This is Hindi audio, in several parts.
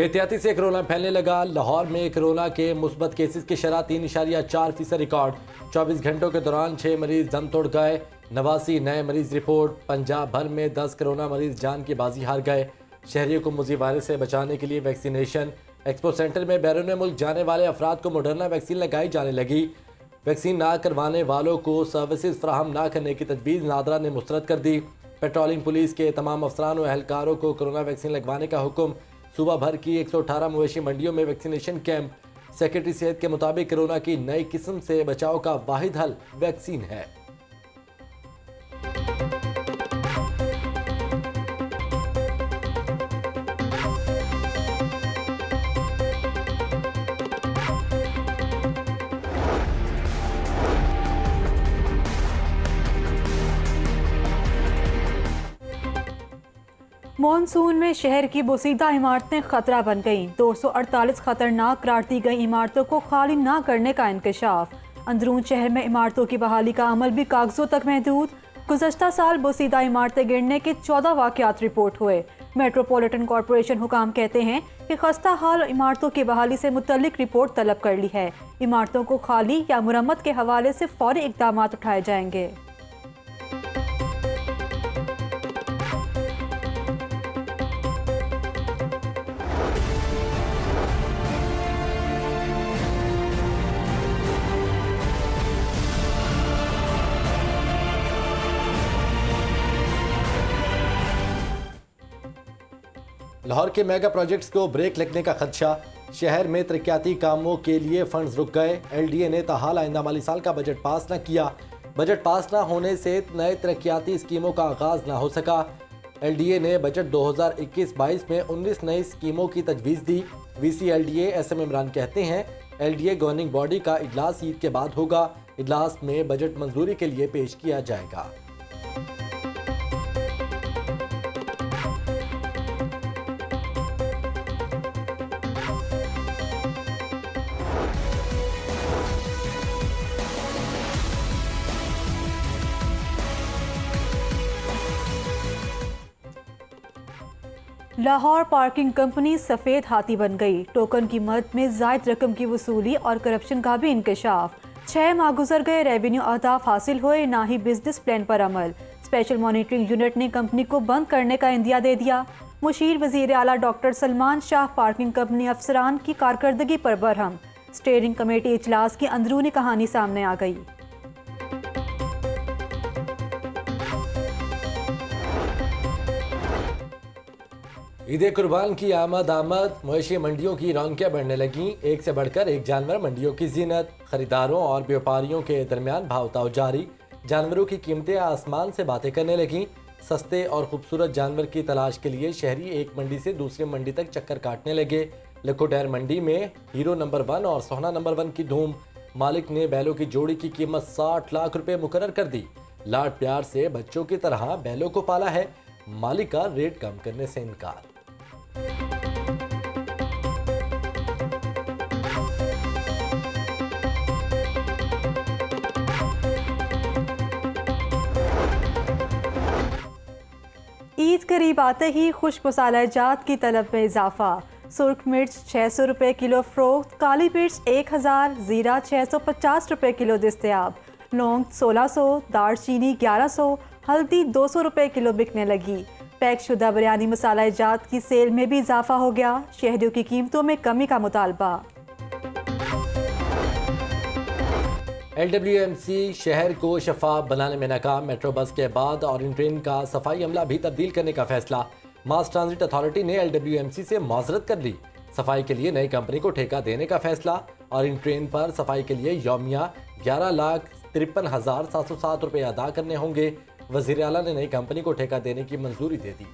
बेहतियाती से कोरोना फैलने लगा। लाहौर में कोरोना के मुस्बत केसेस की शरह 3.4% रिकॉर्ड। 24 घंटों के दौरान 6 मरीज दम तोड़ गए। 89 नए मरीज रिपोर्ट। पंजाब भर में 10 कोरोना मरीज जान की बाजी हार गए। शहरियों को मुज़ी वायरस से बचाने के लिए वैक्सीनेशन। एक्सपो सेंटर में बैरून मुल्क जाने वाले अफराद को मॉडर्ना वैक्सीन लगाई जाने लगी। वैक्सीन ना करवाने वालों को सर्विसेज फ्राहम ना करने की तजवीज़ नादरा ने मुस्तरद कर दी। पेट्रोलिंग पुलिस के तमाम अफसरान और एहलकारों को कोरोना वैक्सीन लगवाने का हुक्म। सूबा भर की 118 मवेशी मंडियों में वैक्सीनेशन कैंप। सेक्रेटरी सेहत के मुताबिक कोरोना की नई किस्म से बचाव का वाहिद हल वैक्सीन है। मॉनसून में शहर की बोसीदा इमारतें खतरा बन गईं। 248 खतरनाक करार दी गई इमारतों को खाली ना करने का इंकशाफ। अंदरून शहर में इमारतों की बहाली का अमल भी कागजों तक महदूद। गुज़श्ता साल बोसीदा इमारतें गिरने के 14 वाक़यात रिपोर्ट हुए। मेट्रोपॉलिटन कॉरपोरेशन हुकाम कहते हैं कि खस्ता हाल इमारतों की बहाली से मुतल्लिक रिपोर्ट तलब कर ली है। इमारतों को खाली या मुरम्मत के हवाले से फौरी इक़दाम उठाए जाएंगे। लाहौर के मेगा प्रोजेक्ट्स को ब्रेक लगने का खदशा। शहर में तरक्याती कामों के लिए फंड्स रुक गए। LDA ने ताहाल आइंदा माली साल का बजट पास न किया। बजट पास न होने से नए तरक्याती स्कीमों का आगाज न हो सका। LDA ने बजट 2021-22 में 19 नई स्कीमों की तजवीज़ दी। VC LDA SM इमरान कहते हैं LDA गवर्निंग बॉडी का इजलास ईद के बाद होगा। इजलास में बजट मंजूरी के लिए पेश किया जाएगा। लाहौर पार्किंग कंपनी सफ़ेद हाथी बन गई। टोकन की मद में ज़ायद रकम की वसूली और करप्शन का भी इंकशाफ। 6 माह गुजर गए, रेवेन्यू अहदाफ हासिल हुए, ना ही बिजनेस प्लान पर अमल। स्पेशल मॉनिटरिंग यूनिट ने कंपनी को बंद करने का इंदिया दे दिया। मुशीर वज़ीर आला doctor Salman Shah parking company अफसरान की कारकर्दगी पर बरहम। स्टीयरिंग कमेटी इजलास की अंदरूनी कहानी सामने आ गई। ईद कुर्बान की आमद मवेशी मंडियों की रौनकें बढ़ने लगीं। एक से बढ़कर एक जानवर मंडियों की जीनत। खरीदारों और व्यापारियों के दरमियान भाव-ताव जारी। जानवरों की कीमतें आसमान से बातें करने लगीं। सस्ते और खूबसूरत जानवर की तलाश के लिए शहरी एक मंडी से दूसरी मंडी तक चक्कर काटने लगे। लखोडैर मंडी में हीरो नंबर 1 और सोहना नंबर 1 की धूम। मालिक ने बैलों की जोड़ी की कीमत 60 लाख रुपए मुकर्रर कर दी। लाड प्यार से बच्चों की तरह बैलों को पाला है। मालिक का रेट कम करने से इनकार। ईद करीब आते ही खुश मसाला जात की तलब में इजाफा। सुर्ख मिर्च 600 रुपये किलो फ़रोख्त। काली मिर्च 1000, ज़ीरा 650 रुपये किलो दस्तयाब। लौंग 1600, दालचीनी 1100, हल्दी 200 रुपये किलो बिकने लगी। पैक शुदा बिरयानी मसाला जात की सेल में भी इजाफा हो गया। शहरियों की कीमतों में कमी का मुतालबा। LWMC शहर को शफाफ बनाने में नाकाम। मेट्रो बस के बाद ऑरेंज ट्रेन का सफाई अमला भी तब्दील करने का फैसला। मास ट्रांजिट अथॉरिटी ने LWMC से माजरत कर ली। सफाई के लिए नई कंपनी को ठेका देने का फैसला। ऑरेंज ट्रेन पर सफाई के लिए यौमिया 11,53,707 रुपये अदा करने होंगे। वज़ीर आला ने नई कंपनी को ठेका देने की मंजूरी दे दी।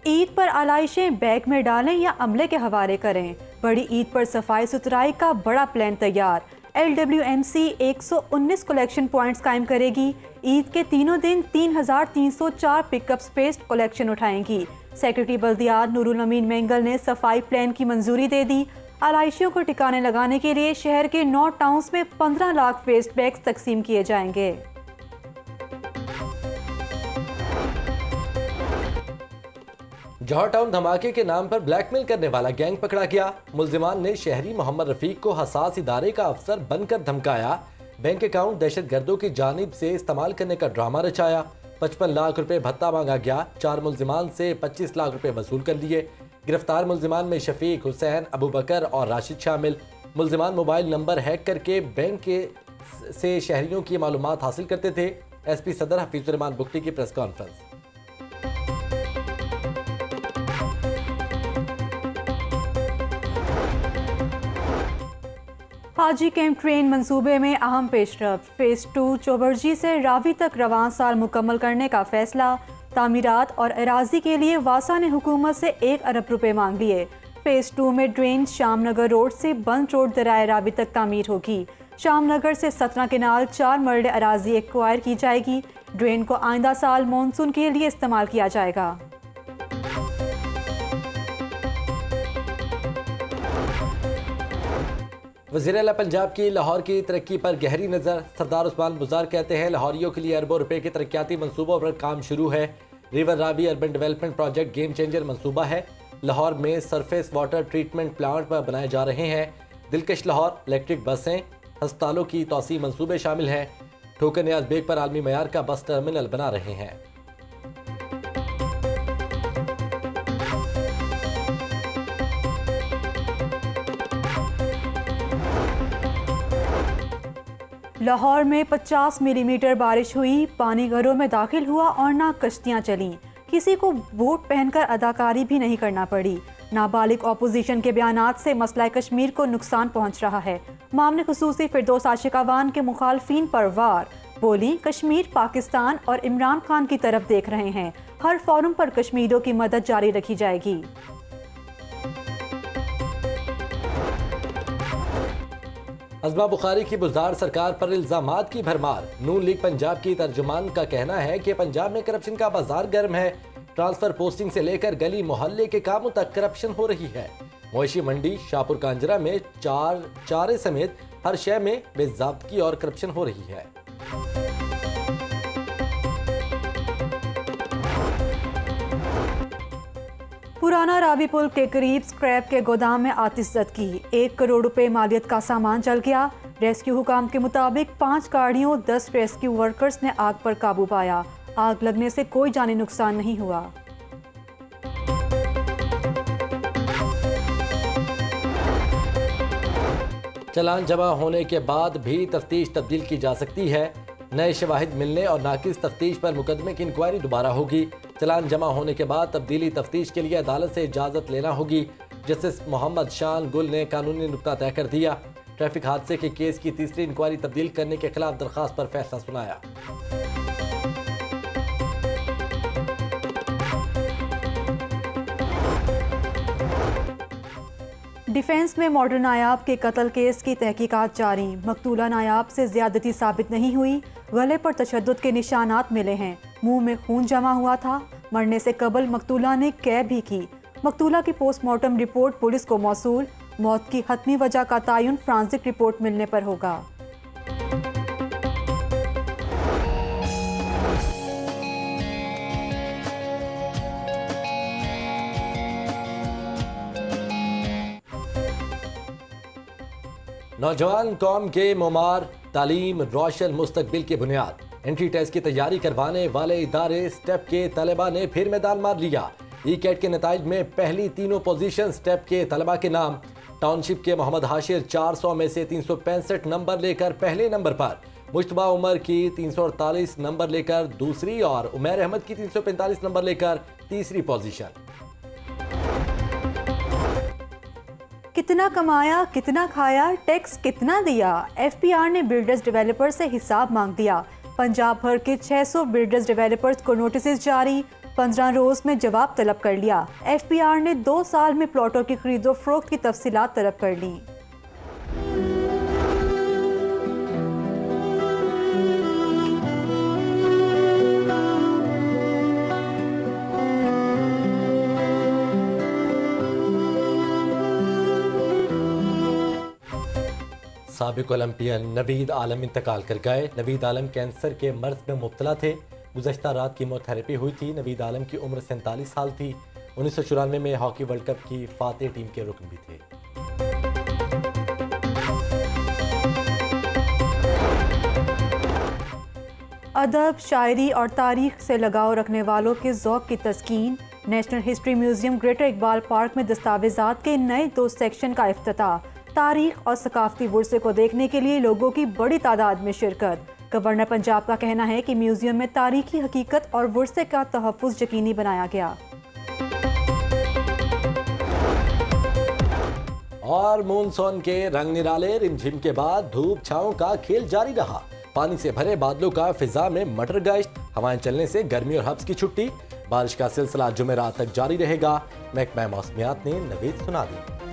ईद पर आलाइशें बैग में डालें या अमले के हवाले करें। बड़ी ईद पर सफाई सुथराई का बड़ा प्लान तैयार। LWMC 119 कलेक्शन पॉइंट्स कायम करेगी। ईद के तीनों दिन 3304 पिकअप स्पेस कलेक्शन उठाएंगी। सेक्रेटरी बल्दियात नूरुल अमीन मेंगल ने सफाई प्लान की मंजूरी दे दी। आलाइशियों को ठिकाने लगाने के लिए शहर के 9 टाउन्स में 15 लाख वेस्ट बैग्स तकसीम किए जाएंगे। जौहर टाउन धमाके के नाम पर ब्लैकमेल करने वाला गैंग पकड़ा गया। मुल्जिमान ने शहरी मोहम्मद रफीक को हसास इदारे का अफसर बनकर धमकाया। बैंक अकाउंट दहशतगर्दों की जानिब से इस्तेमाल करने का ड्रामा रचाया। 55 लाख रुपए भत्ता मांगा गया। 4 मुल्जिमान से 25 लाख रुपए वसूल कर लिए। गिरफ्तार मुल्जिमान में शफीक, हुसैन, अबू बकर और राशिद शामिल। मुल्जिमान मोबाइल नंबर हैक करके बैंक से शहरियों की मालूमात हासिल करते थे। SP सदर हफीजुर्रहमान बुख्ती की प्रेस कॉन्फ्रेंस। हाजी कैंप ट्रेन मंसूबे में अहम पेशरफ। फेज 2 चौबरजी से रावी तक रवां साल मुकम्मल करने का फैसला। तामीरात और अराजी के लिए वासा ने हुकूमत से 1 अरब रुपए मांग लिए। फेज 2 में ड्रेन शामनगर रोड से बंद रोड दराए रावी तक तामीर होगी। शामनगर से सतना केनाल 4 मरले अराजी एक्वायर की जाएगी। ड्रेन को आइंदा साल मानसून के लिए इस्तेमाल किया जाएगा। वज़ीर आला पंजाब की लाहौर की तरक्की पर गहरी नज़र। सरदार उस्मान बुज़ार कहते हैं लाहौरियों के लिए अरबों रुपए के तरक्याती मनसूबों पर काम शुरू है। River Ravi urban development project game changer मनसूबा है। लाहौर में सरफेस वाटर ट्रीटमेंट प्लांट पर बनाए जा रहे हैं। दिलकश लाहौर, इलेक्ट्रिक बसें, हस्पतालों की तोसी मनसूबे शामिल हैं। ठोकर नियाज बेग पर आलमी मयार का बस टर्मिनल बना रहे हैं। लाहौर में 50 मिलीमीटर बारिश हुई। पानी घरों में दाखिल हुआ और ना कश्तियां चलीं। किसी को बूट पहनकर अदाकारी भी नहीं करना पड़ी। नाबालिग अपोजिशन के बयानात से मसला कश्मीर को नुकसान पहुंच रहा है। मामले खुसूसी फिरदौस आशिकावान के मुखालफिन पर वार। बोली, कश्मीर पाकिस्तान और इमरान खान की तरफ देख रहे हैं। हर फोरम पर कश्मीरियों की मदद जारी रखी जाएगी। अज़मा बुखारी की बुज़दार सरकार पर इल्ज़ामात की भरमार। नून लीग पंजाब की तर्जुमान का कहना है कि पंजाब में करप्शन का बाजार गर्म है। ट्रांसफर पोस्टिंग से लेकर गली मोहल्ले के कामों तक करप्शन हो रही है। मवेशी मंडी शाहपुर कांजरा में चारे समेत हर शय में बेज़ाब्तगी और करप्शन हो रही है। पुराना रावी पुल के करीब स्क्रैप के गोदाम में आतिशज़दगी। 1 करोड़ रुपए मालियत का सामान जल गया। रेस्क्यू हुकाम के मुताबिक 5 गाड़ियों 10 रेस्क्यू वर्कर्स ने आग पर काबू पाया। आग लगने से कोई जानी नुकसान नहीं हुआ। चालान जमा होने के बाद भी तफ्तीश तब्दील की जा सकती है। नए शवाहिद मिलने और नाकिस तफ्तीश पर मुकदमे की इंक्वायरी दोबारा होगी। चालान जमा होने के बाद तब्दीली तफ्तीश के लिए अदालत से इजाज़त लेना होगी। जस्टिस मोहम्मद शान गुल ने कानूनी नुक्ता तय कर दिया। ट्रैफिक हादसे के केस की तीसरी इंक्वायरी तब्दील करने के खिलाफ दरख्वास्त पर फैसला सुनाया। डिफेंस में मॉडल नायाब के कत्ल केस की तहकीकात जारी। मकतूला नायाब से ज्यादती साबित नहीं हुई। गले पर तशद्दुद के निशानात मिले हैं। मुंह में खून जमा हुआ था। मरने से कबल मकतूला ने कै भी की। मकतूला की पोस्टमार्टम रिपोर्ट पुलिस को मौसूल। मौत की हतमी वजह का तयन फ्रांसिक रिपोर्ट मिलने पर होगा। नौजवान कौम के मुमार तालीम रोशन मुस्तकबिल की बुनियाद। एंट्री टेस्ट की तैयारी करवाने वाले इदारे स्टेप के तलबा ने फिर मैदान मार लिया। ई-कैट के नताइज में पहली तीनों पोजीशन स्टेप के तलबा के नाम। टाउनशिप के मोहम्मद हाशिर 400 में से 365 नंबर लेकर पहले नंबर पर। मुश्तबा उमर की 348 नंबर लेकर दूसरी और उमैर अहमद की 345 नंबर लेकर तीसरी पोजीशन। कितना कमाया, कितना खाया, टैक्स कितना दिया। FPR ने बिल्डर्स डेवलपर्स से हिसाब मांग दिया। पंजाब भर के 600 बिल्डर्स डेवलपर्स को नोटिस जारी। 15 रोज में जवाब तलब कर लिया। FPR ने 2 साल में प्लॉटों की खरीदो फरोख्त की तफसीलात तलब कर ली। साबिक ओलंपियन नवीद आलम इंतकाल कर गए। नवीद आलम कैंसर के मर्ज में मुब्तला थे। गुज़श्ता रात कीमोथेरेपी हुई थी। नवीद आलम की उम्र 47 साल थी। 1994 में हॉकी वर्ल्ड कप की फातेह टीम के रुकन भी थे। अदब, शायरी और तारीख से लगाव रखने वालों के ज़ौक़ की तस्कीन। National history museum greater Iqbal park में दस्तावेज़ात के नए 2 सेक्शन का इफ्तिताह। तारीख और सकाफती वर्से को देखने के लिए लोगों की बड़ी तादाद में शिरकत। गवर्नर पंजाब का कहना है कि म्यूजियम में तारीखी हकीकत और वर्से का तहफ़्फ़ुज़ यकीनी बनाया गया। और मानसून के रंग निराले, रिमझिम के बाद धूप छांव का खेल जारी रहा। पानी से भरे बादलों का फिजा में मटर गश्त, हवाएं चलने से गर्मी और हब्स की छुट्टी। बारिश का सिलसिला जुमेरात तक जारी रहेगा। महकमा मौसमियात ने नवीद सुना दी।